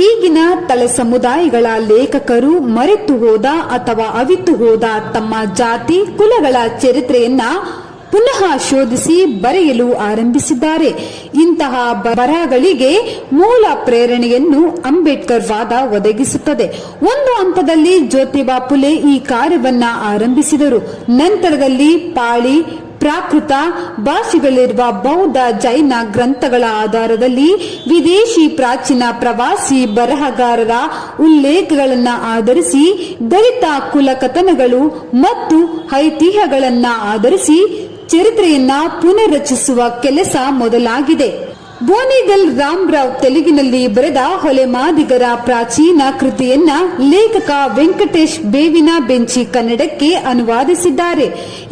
ಈಗಿನ ತಲೆ ಸಮುದಾಯಗಳ ಲೇಖಕರು ಮರೆತು ಹೋದ ಅಥವಾ ಅವಿತು ಹೋದ ತಮ್ಮ ಜಾತಿ ಕುಲಗಳ ಚರಿತ್ರೆಯನ್ನ ಪುನಃ ಶೋಧಿಸಿ ಬರೆಯಲು ಆರಂಭಿಸಿದ್ದಾರೆ. ಇಂತಹ ಬರಹಗಳಿಗೆ ಮೂಲ ಪ್ರೇರಣೆಯನ್ನು ಅಂಬೇಡ್ಕರ್ ವಾದ ಒದಗಿಸುತ್ತದೆ. ಒಂದು ಹಂತದಲ್ಲಿ ಜ್ಯೋತಿಬಾ ಫುಲೆ ಈ ಕಾರ್ಯವನ್ನ ಆರಂಭಿಸಿದರು. ನಂತರದಲ್ಲಿ ಪಾಳಿ, ಪ್ರಾಕೃತ ಭಾಷೆಗಳಿರುವ ಬೌದ್ಧ, ಜೈನ ಗ್ರಂಥಗಳ ಆಧಾರದಲ್ಲಿ ವಿದೇಶಿ ಪ್ರಾಚೀನ ಪ್ರವಾಸಿ ಬರಹಗಾರರ ಉಲ್ಲೇಖಗಳನ್ನು ಆಧರಿಸಿ ದಲಿತ ಕುಲಕಥನಗಳು ಮತ್ತು ಐತಿಹ್ಯಗಳನ್ನ ಆಧರಿಸಿ ಚರಿತ್ರೆಯನ್ನ ಪುನರ್ರಚಿಸುವ ಕೆಲಸ ಮೊದಲಾಗಿದೆ. ಬೋನಿಗಲ್ ರಾಮರಾವ್ ತೆಲುಗಿನಲ್ಲಿ ಬರೆದ ಹೊಲೆಮಾದಿಗರ ಪ್ರಾಚೀನ ಕೃತಿಯನ್ನ ಲೇಖಕ ವೆಂಕಟೇಶ್ ಬೇವಿನ ಬೆಂಚಿ ಕನ್ನಡಕ್ಕೆ ಅನುವಾದಿಸಿದ್ದಾರೆ.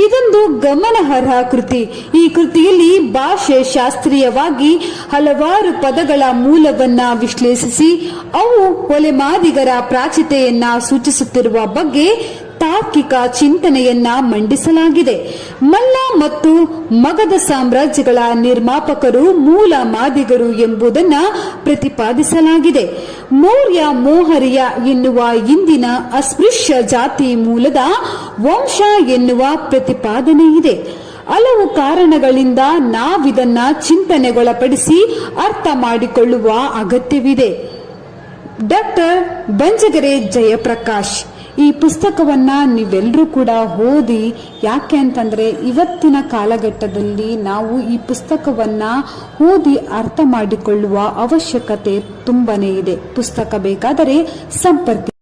ಇದೊಂದು ಗಮನಾರ್ಹ ಕೃತಿ. ಈ ಕೃತಿಯಲ್ಲಿ ಭಾಷೆ ಶಾಸ್ತ್ರೀಯವಾಗಿ ಹಲವಾರು ಪದಗಳ ಮೂಲವನ್ನ ವಿಶ್ಲೇಷಿಸಿ ಅವು ಹೊಲೆಮಾದಿಗರ ಪ್ರಾಚೀನತೆಯನ್ನ ಸೂಚಿಸುತ್ತಿರುವ ಬಗ್ಗೆ ತಾರ್ಕಿಕ ಚಿಂತನೆಯನ್ನ ಮಂಡಿಸಲಾಗಿದೆ. ಮಲ್ಲ ಮತ್ತು ಮಗಧ ಸಾಮ್ರಾಜ್ಯಗಳ ನಿರ್ಮಾಪಕರು ಮೂಲ ಮಾದಿಗರು ಎಂಬುದನ್ನ ಪ್ರತಿಪಾದಿಸಲಾಗಿದೆ. ಮೌರ್ಯ ಮೋಹರಿಯ ಎನ್ನುವ ಇಂದಿನ ಅಸ್ಪೃಶ್ಯ ಜಾತಿ ಮೂಲದ ವಂಶ ಎನ್ನುವ ಪ್ರತಿಪಾದನೆ ಇದೆ. ಹಲವು ಕಾರಣಗಳಿಂದ ನಾವಿದನ್ನ ಚಿಂತನೆಗೊಳಪಡಿಸಿ ಅರ್ಥ ಮಾಡಿಕೊಳ್ಳುವ ಅಗತ್ಯವಿದೆ. ಡಾಕ್ಟರ್ ಬಂಜಗೆರೆ ಜಯಪ್ರಕಾಶ್ ಈ ಪುಸ್ತಕವನ್ನ ನೀವೆಲ್ಲರೂ ಕೂಡ ಓದಿ. ಯಾಕೆ ಅಂತಂದ್ರೆ ಇವತ್ತಿನ ಕಾಲಘಟ್ಟದಲ್ಲಿ ನಾವು ಈ ಪುಸ್ತಕವನ್ನ ಓದಿ ಅರ್ಥ ಮಾಡಿಕೊಳ್ಳುವ ಅವಶ್ಯಕತೆ ತುಂಬಾನೇ ಇದೆ. ಪುಸ್ತಕ ಬೇಕಾದರೆ ಸಂಪರ್ಕ